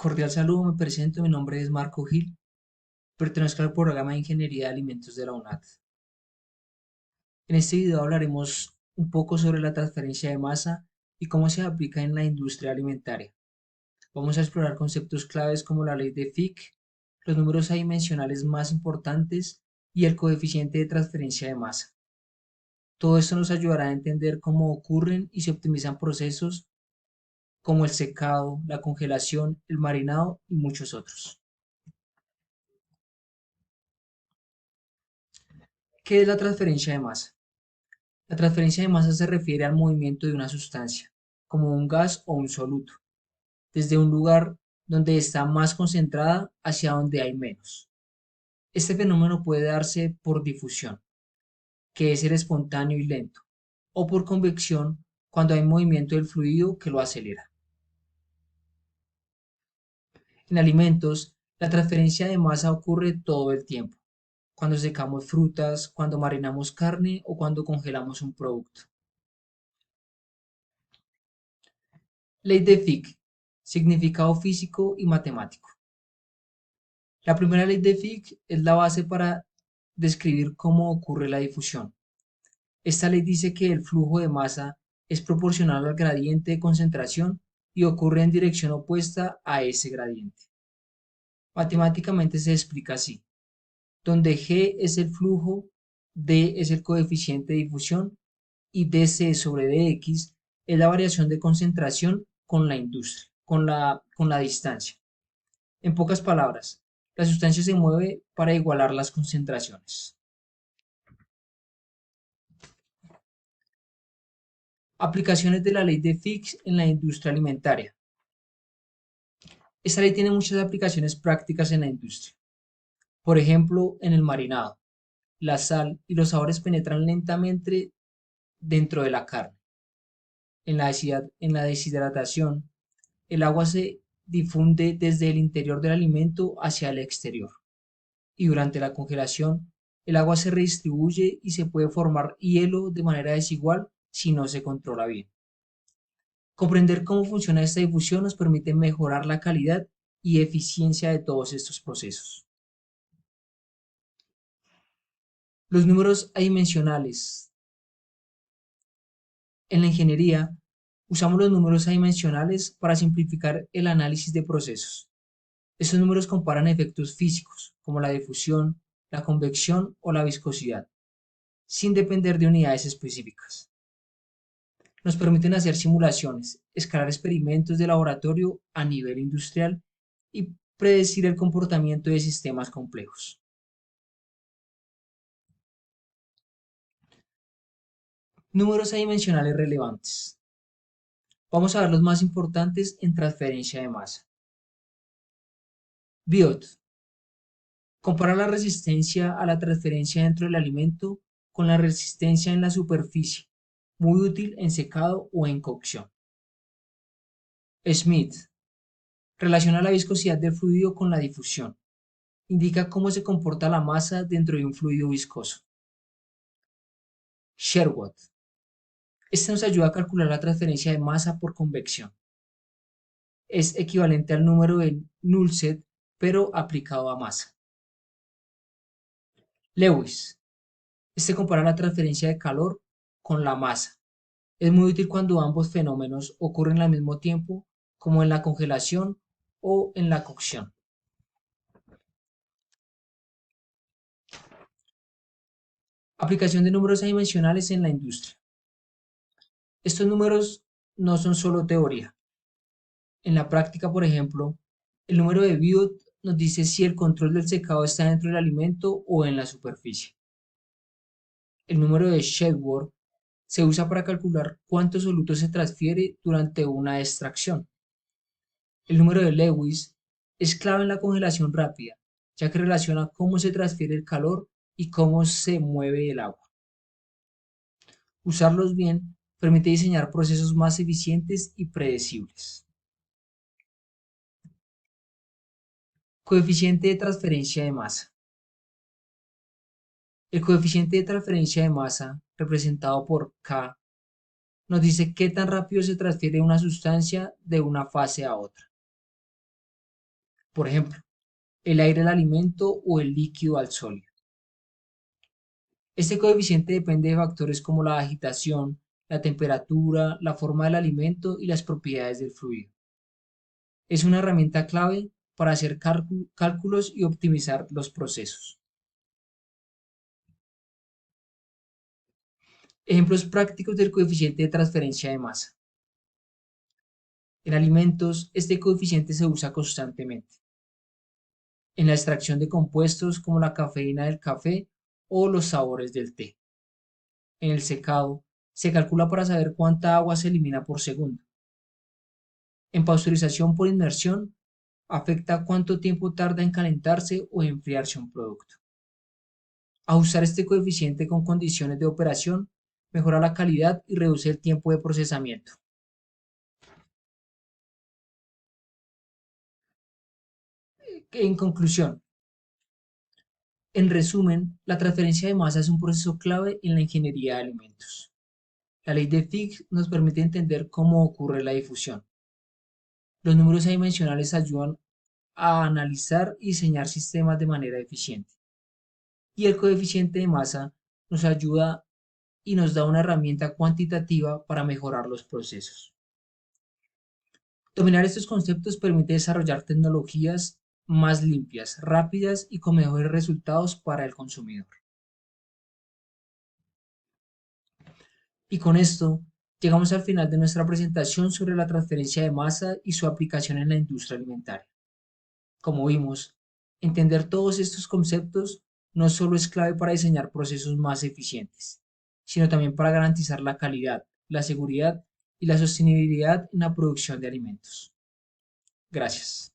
Cordial saludo, me presento, mi nombre es Marco Gil, pertenezco al programa de Ingeniería de Alimentos de la UNAD. En este video hablaremos un poco sobre la transferencia de masa y cómo se aplica en la industria alimentaria. Vamos a explorar conceptos claves como la ley de Fick, los números adimensionales más importantes y el coeficiente de transferencia de masa. Todo esto nos ayudará a entender cómo ocurren y se optimizan procesos como el secado, la congelación, el marinado y muchos otros. ¿Qué es la transferencia de masa? La transferencia de masa se refiere al movimiento de una sustancia, como un gas o un soluto, desde un lugar donde está más concentrada hacia donde hay menos. Este fenómeno puede darse por difusión, que es el espontáneo y lento, o por convección, cuando hay movimiento del fluido que lo acelera. En alimentos, la transferencia de masa ocurre todo el tiempo, cuando secamos frutas, cuando marinamos carne o cuando congelamos un producto. Ley de Fick, significado físico y matemático. La primera ley de Fick es la base para describir cómo ocurre la difusión. Esta ley dice que el flujo de masa es proporcional al gradiente de concentración y ocurre en dirección opuesta a ese gradiente. Matemáticamente se explica así, donde G es el flujo, D es el coeficiente de difusión y dC sobre dx es la variación de concentración con la industria, con la distancia. En pocas palabras, la sustancia se mueve para igualar las concentraciones. Aplicaciones de la ley de Fick en la industria alimentaria. Esta ley tiene muchas aplicaciones prácticas en la industria. Por ejemplo, en el marinado, la sal y los sabores penetran lentamente dentro de la carne. En la deshidratación, el agua se difunde desde el interior del alimento hacia el exterior. Y durante la congelación, el agua se redistribuye y se puede formar hielo de manera desigual si no se controla bien. Comprender cómo funciona esta difusión nos permite mejorar la calidad y eficiencia de todos estos procesos. Los números adimensionales. En la ingeniería, usamos los números adimensionales para simplificar el análisis de procesos. Estos números comparan efectos físicos, como la difusión, la convección o la viscosidad, sin depender de unidades específicas. Nos permiten hacer simulaciones, escalar experimentos de laboratorio a nivel industrial y predecir el comportamiento de sistemas complejos. Números adimensionales relevantes. Vamos a ver los más importantes en transferencia de masa. Biot. Compara la resistencia a la transferencia dentro del alimento con la resistencia en la superficie, muy útil en secado o en cocción. Smith. Relaciona la viscosidad del fluido con la difusión. Indica cómo se comporta la masa dentro de un fluido viscoso. Sherwood. Este nos ayuda a calcular la transferencia de masa por convección. Es equivalente al número de Nulset, pero aplicado a masa. Lewis. Este compara la transferencia de calor con la masa. Es muy útil cuando ambos fenómenos ocurren al mismo tiempo, como en la congelación o en la cocción. Aplicación de números adimensionales en la industria. Estos números no son solo teoría. En la práctica, por ejemplo, el número de Biot nos dice si el control del secado está dentro del alimento o en la superficie. El número de Shedworth se usa para calcular cuánto soluto se transfiere durante una extracción. El número de Lewis es clave en la congelación rápida, ya que relaciona cómo se transfiere el calor y cómo se mueve el agua. Usarlos bien permite diseñar procesos más eficientes y predecibles. Coeficiente de transferencia de masa. El coeficiente de transferencia de masa, representado por K, nos dice qué tan rápido se transfiere una sustancia de una fase a otra. Por ejemplo, el aire al alimento o el líquido al sólido. Este coeficiente depende de factores como la agitación, la temperatura, la forma del alimento y las propiedades del fluido. Es una herramienta clave para hacer cálculos y optimizar los procesos. Ejemplos prácticos del coeficiente de transferencia de masa. En alimentos, este coeficiente se usa constantemente. En la extracción de compuestos como la cafeína del café o los sabores del té. En el secado, se calcula para saber cuánta agua se elimina por segundo. En pasteurización por inmersión, afecta cuánto tiempo tarda en calentarse o enfriarse un producto. Ajustar este coeficiente con condiciones de operación mejora la calidad y reduce el tiempo de procesamiento. En conclusión, en resumen, la transferencia de masa es un proceso clave en la ingeniería de alimentos. La ley de Fick nos permite entender cómo ocurre la difusión. Los números adimensionales ayudan a analizar y diseñar sistemas de manera eficiente. Y el coeficiente de masa nos ayuda y nos da una herramienta cuantitativa para mejorar los procesos. Dominar estos conceptos permite desarrollar tecnologías más limpias, rápidas y con mejores resultados para el consumidor. Y con esto llegamos al final de nuestra presentación sobre la transferencia de masa y su aplicación en la industria alimentaria. Como vimos, entender todos estos conceptos no solo es clave para diseñar procesos más eficientes, sino también para garantizar la calidad, la seguridad y la sostenibilidad en la producción de alimentos. Gracias.